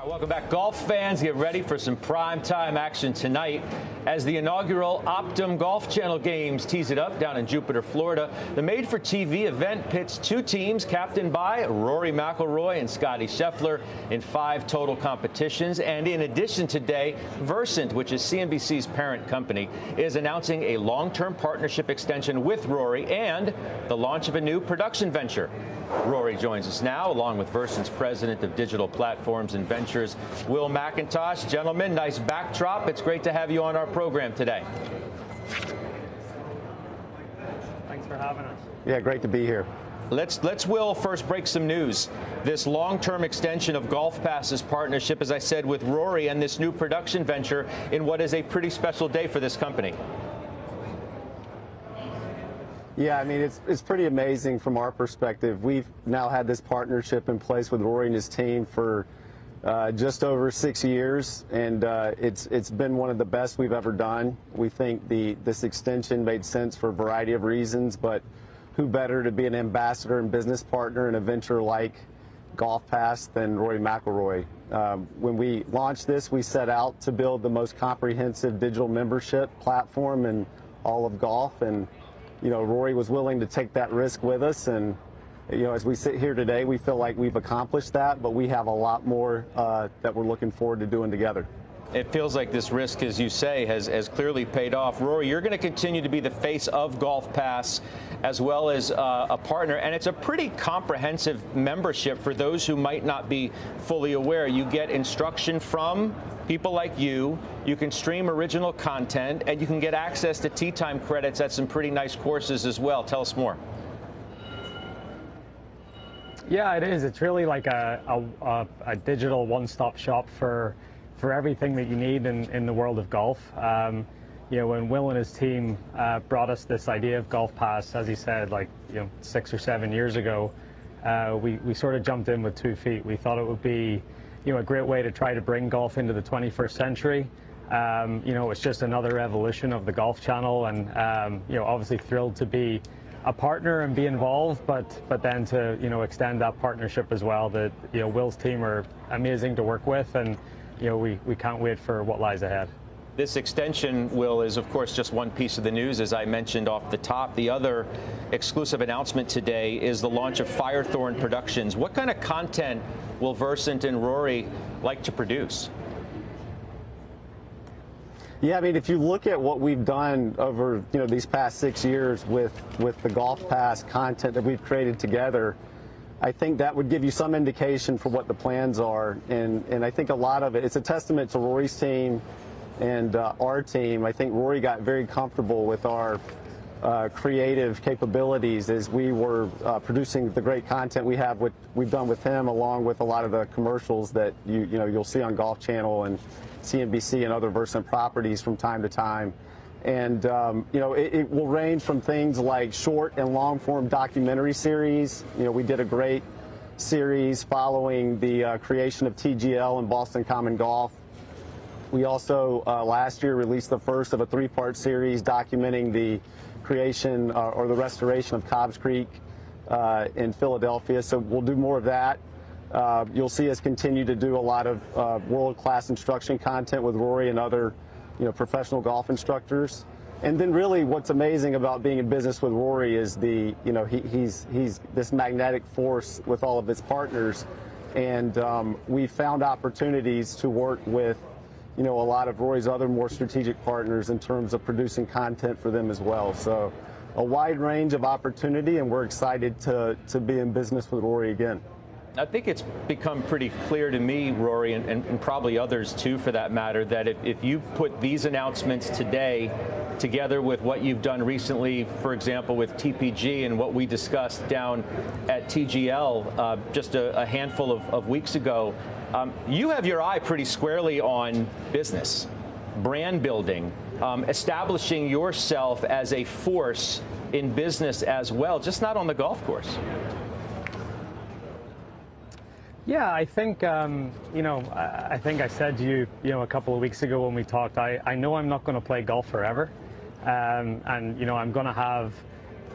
Welcome back, golf fans. Get ready for some prime-time action tonight as the inaugural Optum Golf Channel games tease it up down in Jupiter, Florida. The made-for-TV event pits two teams captained by Rory Mcilroy and Scottie Scheffler in 5 total competitions. And in addition today, Versant, which is CNBC's parent company, is announcing a long-term partnership extension with Rory and the launch of a new production venture. Rory joins us now, along with Versant's president of digital platforms and ventures, Will McIntosh. Gentlemen, nice backdrop. It's great to have you on our program today. Thanks for having us. Yeah, great to be here. Let's Will, first break some news. This long-term extension of GolfPass's partnership, as I said, with Rory and this new production venture in what is a pretty special day for this company. Yeah, I mean, it's pretty amazing from our perspective. We've now had this partnership in place with Rory and his team for just over 6 years, and it's been one of the best we've ever done. We think this extension made sense for a variety of reasons, but who better to be an ambassador and business partner in a venture like GolfPass than Rory Mcilroy. When we launched this, we set out to build the most comprehensive digital membership platform in all of golf, and you know, Rory was willing to take that risk with us, and you know, as we sit here today, we feel like we've accomplished that, but we have a lot more that we're looking forward to doing together. It feels like this risk, as you say, has clearly paid off. Rory, you're going to continue to be the face of GolfPass as well as a partner, and it's a pretty comprehensive membership for those who might not be fully aware. You get instruction from people like you can stream original content, and you can get access to tee time credits at some pretty nice courses as well. Tell us more. Yeah, it is. It's really like a digital one-stop shop for everything that you need in the world of golf. You know, when Will and his team brought us this idea of GolfPass, as he said, like 6 or 7 years ago, we sort of jumped in with 2 feet. We thought it would be a great way to try to bring golf into the 21st century. It's just another evolution of the Golf Channel, and obviously thrilled to be a partner and be involved, but then to extend that partnership as well. That Will's team are amazing to work with, and we can't wait for what lies ahead. This extension, Will, is of course just one piece of the news, as I mentioned off the top. The other exclusive announcement today is the launch of Firethorn Productions. What kind of content will Versant and Rory like to produce? Yeah, I mean, if you look at what we've done over these past 6 years with the GolfPass content that we've created together, I think that would give you some indication for what the plans are. And I think a lot of it's a testament to Rory's team and our team. I think Rory got very comfortable with our creative capabilities as we were producing the great content we've done with him, along with a lot of the commercials that you'll see on Golf Channel and CNBC and other Versant properties from time to time. And it will range from things like short and long form documentary series. We did a great series following the creation of TGL and Boston Common Golf. We also last year released the first of a 3-part series documenting the creation or the restoration of Cobbs Creek in Philadelphia. So we'll do more of that. You'll see us continue to do a lot of world-class instruction content with Rory and other professional golf instructors. And then really what's amazing about being in business with Rory is he's this magnetic force with all of his partners. And we found opportunities to work with a lot of Rory's other more strategic partners in terms of producing content for them as well. So a wide range of opportunity, and we're excited to be in business with Rory again. I think it's become pretty clear to me, Rory, and probably others too for that matter, that if you put these announcements today together with what you've done recently, for example, with TPG and what we discussed down at TGL just a handful of weeks ago, you have your eye pretty squarely on business, brand building, establishing yourself as a force in business as well, just not on the golf course. Yeah, I think, I think I said to you, a couple of weeks ago when we talked, I know I'm not going to play golf forever. And, I'm going to have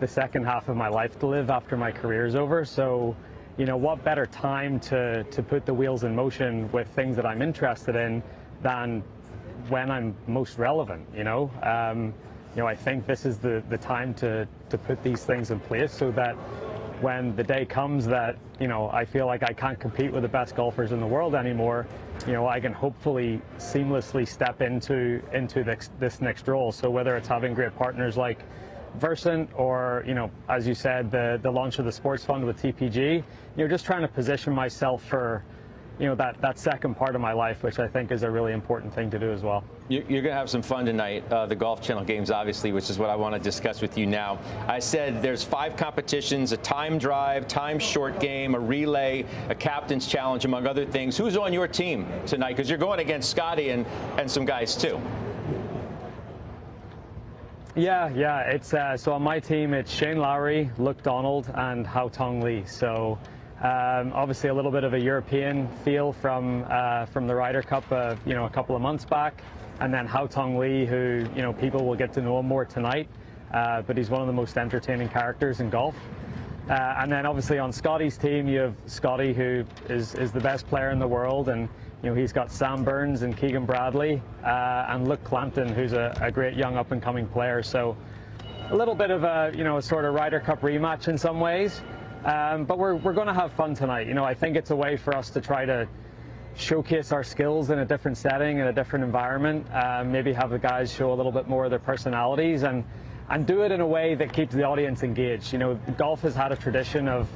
the second half of my life to live after my career's over. So, what better time to put the wheels in motion with things that I'm interested in than when I'm most relevant, I think this is the time to put these things in place so that when the day comes that, I feel like I can't compete with the best golfers in the world anymore, I can hopefully seamlessly step into this next role. So whether it's having great partners like Versant or, as you said, the launch of the sports fund with TPG, just trying to position myself for, that second part of my life, which I think is a really important thing to do as well. You're going to have some fun tonight, the Golf Channel games, obviously, which is what I want to discuss with you now. I said there's 5 competitions, a time drive, time short game, a relay, a captain's challenge, among other things. Who's on your team tonight? Because you're going against Scotty and some guys, too. Yeah. It's so on my team, it's Shane Lowry, Luke Donald, and Hao Tong Lee. So obviously a little bit of a European feel from the Ryder Cup, a couple of months back, and then Hao Tong Lee, who people will get to know him more tonight, but he's one of the most entertaining characters in golf. And then obviously on Scotty's team, you have Scotty, who is the best player in the world, and he's got Sam Burns and Keegan Bradley, and Luke Clampton, who's a great young up-and-coming player. So a little bit of a sort of Ryder Cup rematch in some ways, but we're going to have fun tonight. I think it's a way for us to try to showcase our skills in a different setting, in a different environment, maybe have the guys show a little bit more of their personalities, and do it in a way that keeps the audience engaged. Golf has had a tradition of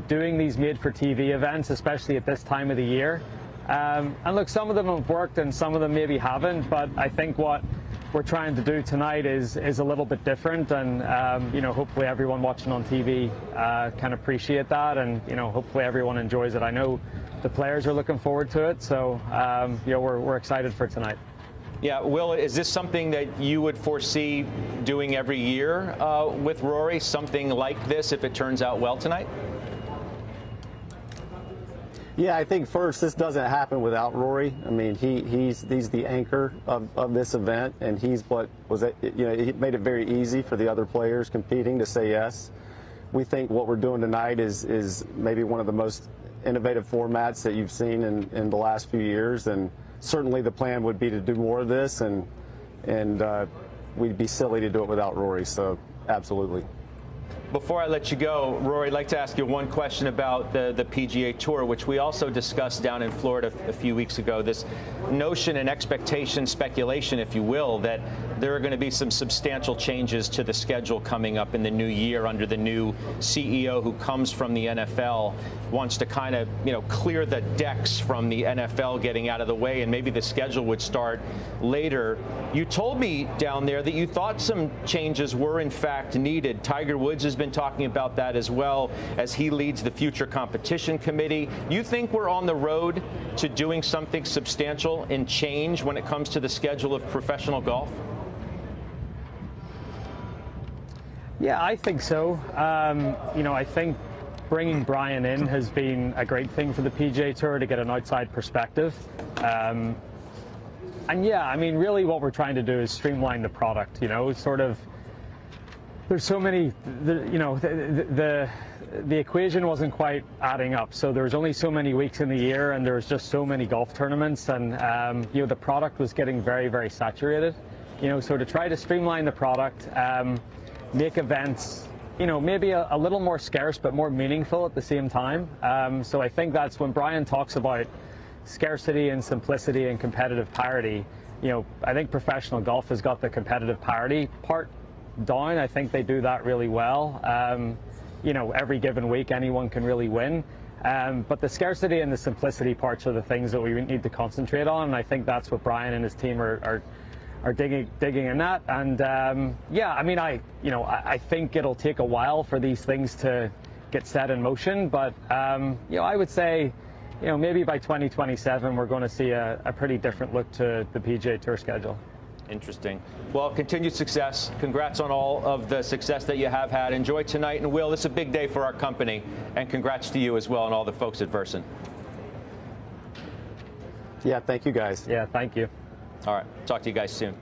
doing these made-for-TV events, especially at this time of the year. And look, some of them have worked and some of them maybe haven't, but I think what we're trying to do tonight is a little bit different, and hopefully everyone watching on TV can appreciate that, and hopefully everyone enjoys it. I know the players are looking forward to it, so we're excited for tonight. Yeah, Will, is this something that you would foresee doing every year with Rory, something like this, if it turns out well tonight? Yeah, I think first, this doesn't happen without Rory. I mean, he's the anchor of this event, and he's what was it? He made it very easy for the other players competing to say yes. We think what we're doing tonight is maybe one of the most innovative formats that you've seen in the last few years, and certainly the plan would be to do more of this, and we'd be silly to do it without Rory. So absolutely. Before I let you go, Rory, I'd like to ask you one question about the PGA Tour, which we also discussed down in Florida a few weeks ago. This notion and expectation, speculation, if you will, that there are going to be some substantial changes to the schedule coming up in the new year under the new CEO who comes from the NFL, wants to kind of, clear the decks from the NFL getting out of the way, and maybe the schedule would start later. You told me down there that you thought some changes were in fact needed. Tiger Woods has been talking about that as well, as he leads the Future Competition Committee. You think we're on the road to doing something substantial and change when it comes to the schedule of professional golf? Yeah, I think so. I think bringing Brian in has been a great thing for the PGA Tour to get an outside perspective. And yeah, I mean, really what we're trying to do is streamline the product, sort of. There's so many, the equation wasn't quite adding up. So there was only so many weeks in the year, and there was just so many golf tournaments, and the product was getting very, very saturated. So to try to streamline the product, make events, maybe a little more scarce but more meaningful at the same time. So I think that's when Brian talks about scarcity and simplicity and competitive parity. I think professional golf has got the competitive parity part down. I think they do that really well. Every given week anyone can really win, but the scarcity and the simplicity parts are the things that we need to concentrate on, and I think that's what Brian and his team are digging in that. And yeah, I mean, I think it'll take a while for these things to get set in motion, but I would say maybe by 2027 we're going to see a pretty different look to the PGA Tour schedule. Interesting. Well, continued success. Congrats on all of the success that you have had. Enjoy tonight. And Will, this is a big day for our company. And congrats to you as well and all the folks at Versant. Yeah, thank you guys. Yeah, thank you. All right. Talk to you guys soon.